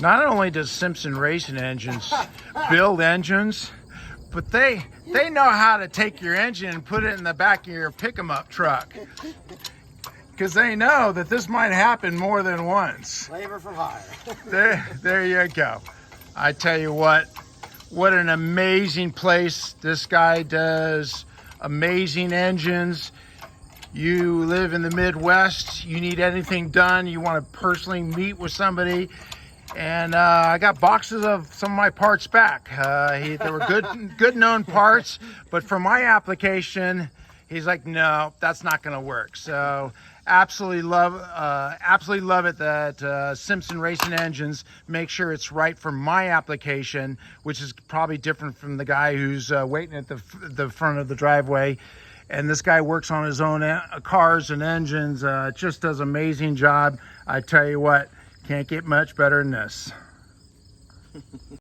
Not only does Simpson Race Engines build engines, but they know how to take your engine and put it in the back of your pick-em-up truck. Because they know that this might happen more than once. Labor for hire. There you go. I tell you what an amazing place. This guy does amazing engines. You live in the Midwest, you need anything done, you want to personally meet with somebody, and I got boxes of some of my parts back. They were good known parts, but for my application, he's like, no, that's not going to work. So absolutely love it that Simpson Racing Engines make sure it's right for my application, which is probably different from the guy who's waiting at the front of the driveway. And this guy works on his own cars and engines, just does an amazing job. I tell you what, can't get much better than this.